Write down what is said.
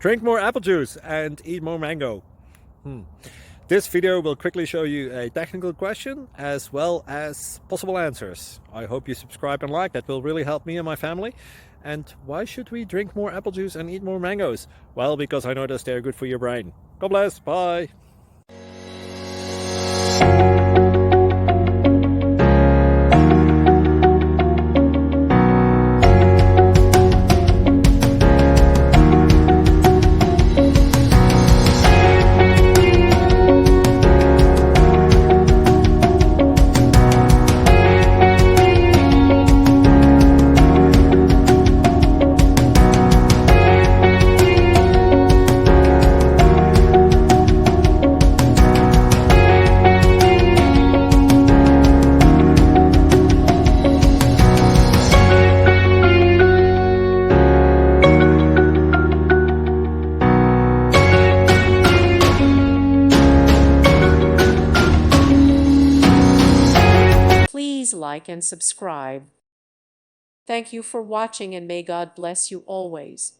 Drink more apple juice and eat more mango. This video will quickly show you a technical question as well as possible answers. I hope you subscribe and like, that will really help me and my family. And why should we drink more apple juice and eat more mangoes? Well, because I noticed they're good for your brain. God bless, bye! Please like and subscribe. Thank you for watching, and may God bless you always.